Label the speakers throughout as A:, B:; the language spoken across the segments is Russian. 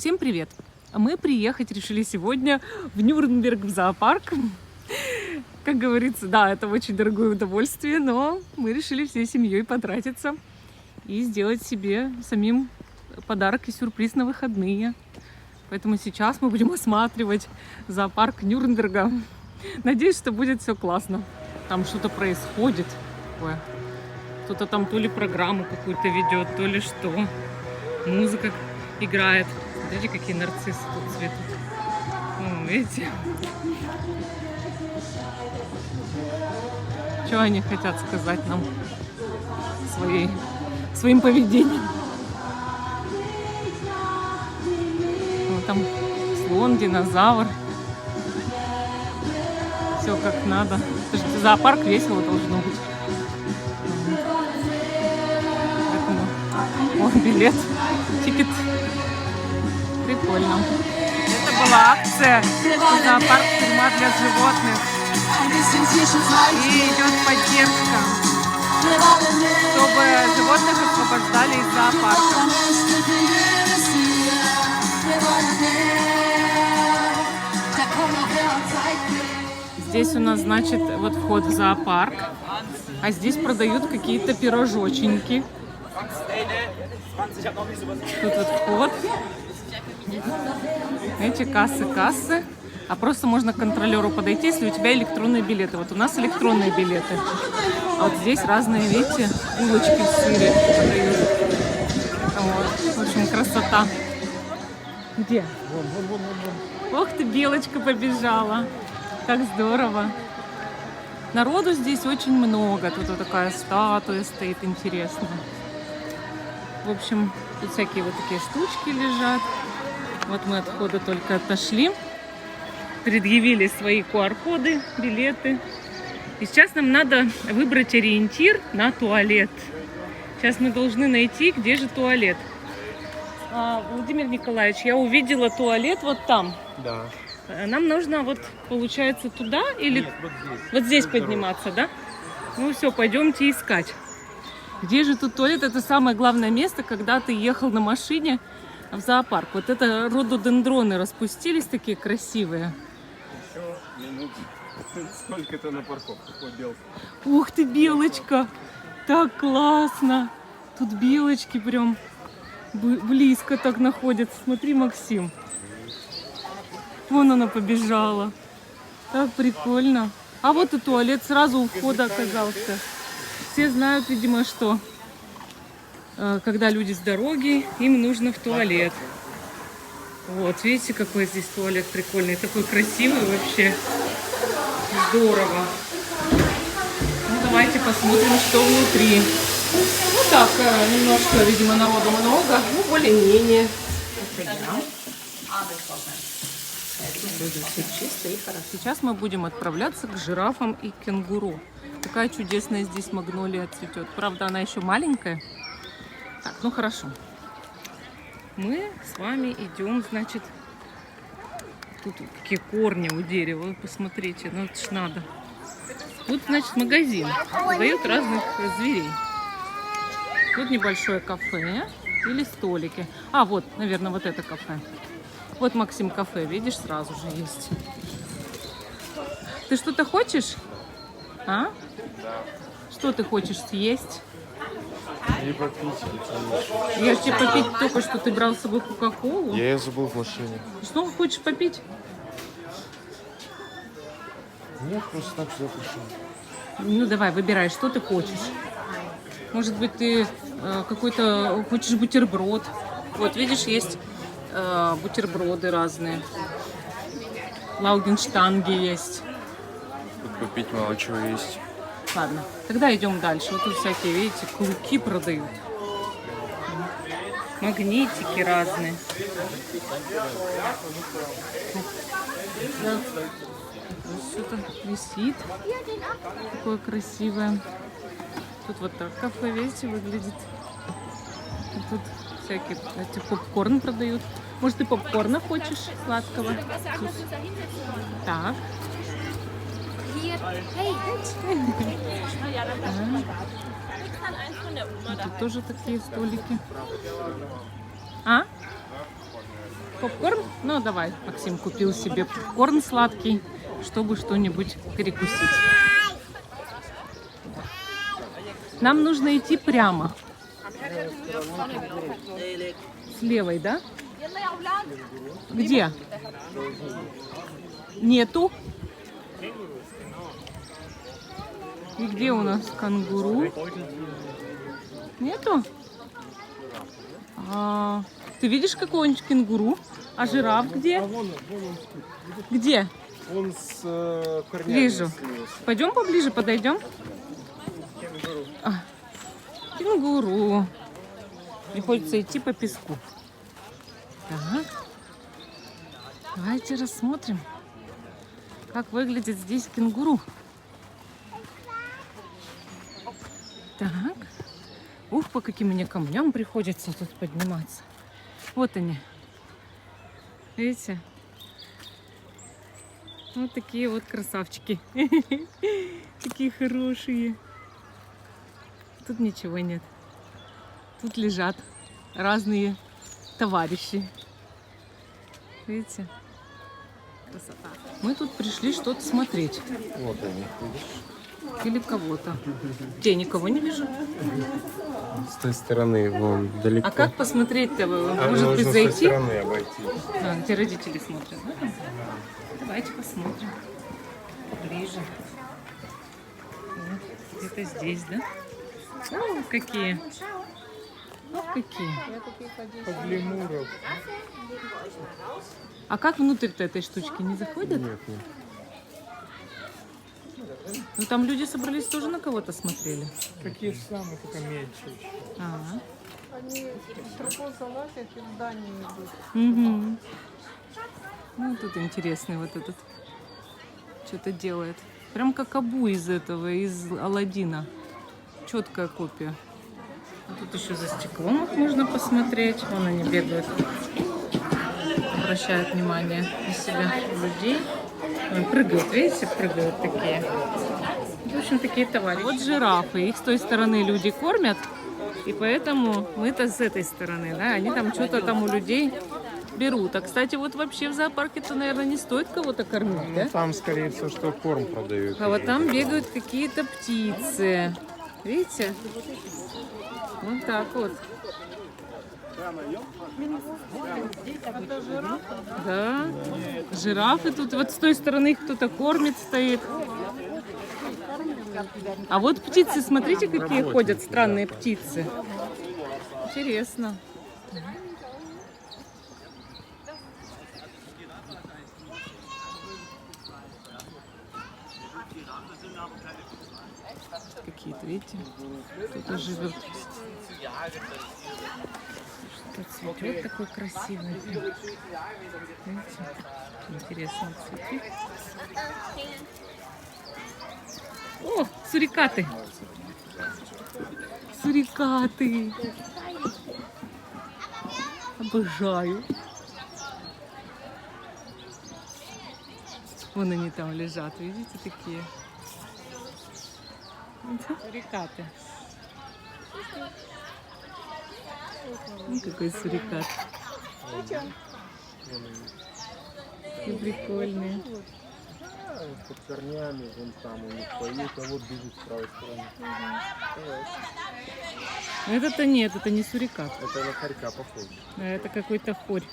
A: Всем привет! Мы приехать решили сегодня в Нюрнберг, в зоопарк. Как говорится, да, это очень дорогое удовольствие, но мы решили всей семьей потратиться и сделать себе самим подарок и сюрприз на выходные. Поэтому сейчас мы будем осматривать зоопарк Нюрнберга. Надеюсь, что будет все классно. Там что-то происходит. Кто-то там то ли программу какую-то ведет, то ли что. Музыка играет. Смотрите, какие нарциссы тут цветут. Видите? Что они хотят сказать нам своим поведением? Вот там слон, динозавр. Все как надо. Это же зоопарк, весело должно быть. Поэтому, билет, тикет. Прикольно. Это была акция зоопарк тюрьма для животных. И идет поддержка, чтобы животных освобождали из зоопарка. Здесь у нас, значит, вот вход в зоопарк, а здесь продают какие-то пирожоченьки. Тут вот вход. Эти кассы. А просто можно к контролеру подойти, если у тебя электронные билеты. Вот у нас электронные билеты. А вот здесь разные, видите, булочки в сыре продают. Вот. В общем, красота. Где? Ох ты, белочка побежала. Как здорово. Народу здесь очень много. Тут вот такая статуя стоит интересная. В общем, тут всякие вот такие штучки лежат. Вот мы от входа только отошли. Предъявили свои QR-коды, билеты. И сейчас нам надо выбрать ориентир на туалет. Сейчас мы должны найти, где же туалет. Владимир Николаевич, я увидела туалет вот там.
B: Да.
A: Нам нужно вот, получается, туда или...
B: Нет, вот здесь.
A: Вот здесь подниматься, да? Ну все, пойдемте искать. Где же тут туалет? Это самое главное место, когда ты ехал на машине в зоопарк. Вот это рододендроны распустились, такие красивые.
B: Еще минут сколько-то на парковку побел.
A: Ух ты, белочка! Так классно! Тут белочки прям близко так находятся. Смотри, Максим. Вон она побежала. Так прикольно. А вот и туалет сразу у входа оказался. Все знают, видимо, что когда люди с дороги, им нужно в туалет. Вот, видите, какой здесь туалет прикольный. Такой красивый вообще. Здорово. Ну, давайте посмотрим, что внутри. Ну так, немножко, видимо, народу много. Ну, более-менее. Все чисто и хорошо. Сейчас мы будем отправляться к жирафам и кенгуру. Такая чудесная здесь магнолия цветет. Правда, она еще маленькая. Так, ну хорошо. Мы с вами идем, значит, тут какие корни у дерева, вы посмотрите, ну это ж надо. Тут, значит, магазин, продают разных зверей. Тут небольшое кафе или столики. А, вот, наверное, вот это кафе. Вот, Максим, кафе, видишь, сразу же есть. Ты что-то хочешь? А? Что ты хочешь съесть?
B: И попить.
A: Я же тебе попить только что, ты брал с собой кока-колу.
B: Я ее забыл в машине.
A: Что хочешь попить?
B: Нет, просто так сюда пришел.
A: Ну давай, выбирай, что ты хочешь. Может быть, ты какой-то хочешь бутерброд. Вот, видишь, есть бутерброды разные. Лаугенштанги есть.
B: Тут попить мало чего есть.
A: Ладно, тогда идем дальше. Вот тут всякие, видите, клыки продают. Магнитики разные. Что-то висит. Такое красивое. Тут вот так кафе, видите, выглядит. И тут всякие попкорн продают. Может, ты попкорна хочешь сладкого? Так. Тут тоже такие столики. А? Попкорн? Ну, давай. Максим купил себе попкорн сладкий, чтобы что-нибудь перекусить. Нам нужно идти прямо. С левой, да? Где? Нету. И где у нас кангуру? Нету? Ты видишь какого-нибудь кенгуру? А жираф где? Где?
B: Он с корнями.
A: Вижу. Пойдем поближе, подойдем. Кенгуру. Приходится идти по песку. Так. Давайте рассмотрим, как выглядит здесь кенгуру. Так. Ух, по каким мне камням приходится тут подниматься. Вот они. Видите? Вот такие вот красавчики. Такие хорошие. Тут ничего нет. Тут лежат разные товарищи. Видите? Красота. Мы тут пришли что-то смотреть.
B: Вот они, видишь?
A: Или кого-то. Я никого не вижу.
B: С той стороны, вон, далеко.
A: А как посмотреть-то? Может
B: нужно
A: быть,
B: с той
A: зайти?
B: стороны обойти.
A: Где родители смотрят, да? Давайте посмотрим. Ближе. Вот, где-то здесь, да? О, какие. Вот какие.
B: Под лемуров.
A: А как внутрь-то этой штучки не заходят?
B: Нет, нет.
A: Ну там люди собрались тоже на кого-то смотрели.
B: Такие же самые, только меньше.
A: Ага.
C: Они с трубой залазят и в здание идут.
A: Угу. Ну тут интересный вот этот. Что-то делает. Прям как Абу из этого, из Аладдина. Четкая копия. А тут еще за стеклом их можно посмотреть. Вон они бегают. Обращают внимание на себя людей. Вон прыгают, видите, прыгают такие. В общем, такие товарищи. Вот жирафы. Их с той стороны люди кормят. И поэтому мы-то с этой стороны, да, они там что-то там у людей берут. А, кстати, вот вообще в зоопарке-то, наверное, не стоит кого-то кормить, да?
B: Там, скорее всего, что корм продают.
A: А вот там бегают какие-то птицы. Видите? Вот так вот. Да, жирафы тут. Вот с той стороны их кто-то кормит, стоит. А вот птицы, смотрите, какие ходят странные птицы. Интересно. Какие-то, видите, кто-то живет. Что-то цветет такой красивый. Видите? Интересно цветы. О, сурикаты. Сурикаты. Обожаю. Вон они там лежат, видите, такие. Сурикаты. Ну, какой сурикат. Какие прикольные.
B: Под корнями, вон там у них поют, а вот бежит с правой стороны.
A: Это-то нет, это не сурикат.
B: Это на хорька похоже.
A: Это какой-то хорь.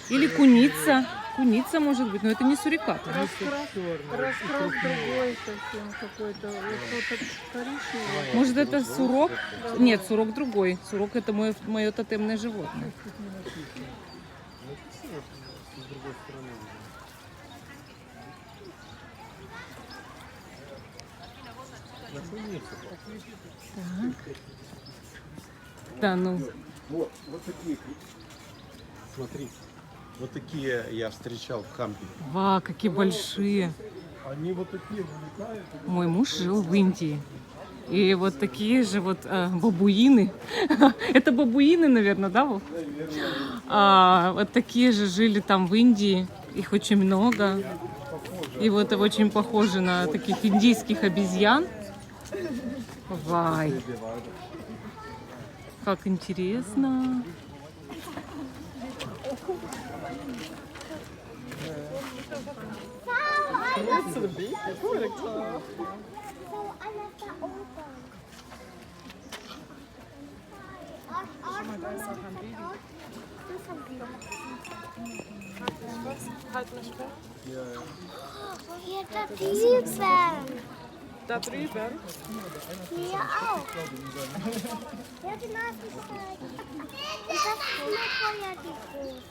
A: Или куница. Куница может быть, но это не сурикат.
C: Раскрас другой совсем какой-то. Вот что-то коричневое.
A: Может, это сурок? Нет, сурок другой. Сурок это мое тотемное животное.
B: С другой стороны.
A: Так. Да, ну.
B: Вот такие. Смотри, вот такие я встречал в кампе.
A: Ва, какие большие.
B: Они вот такие вылетают.
A: Мой муж жил в Индии. И вот такие же вот бабуины. Это бабуины, наверное, да, Вов? Вот такие же жили там в Индии. Их очень много. И вот очень похожи на таких индийских обезьян. Вай. Как интересно.
D: Hier da drüben.
C: Da drüben.
D: Hier auch. Ja, die Nase ist halt. Und das ist mir vorher die große.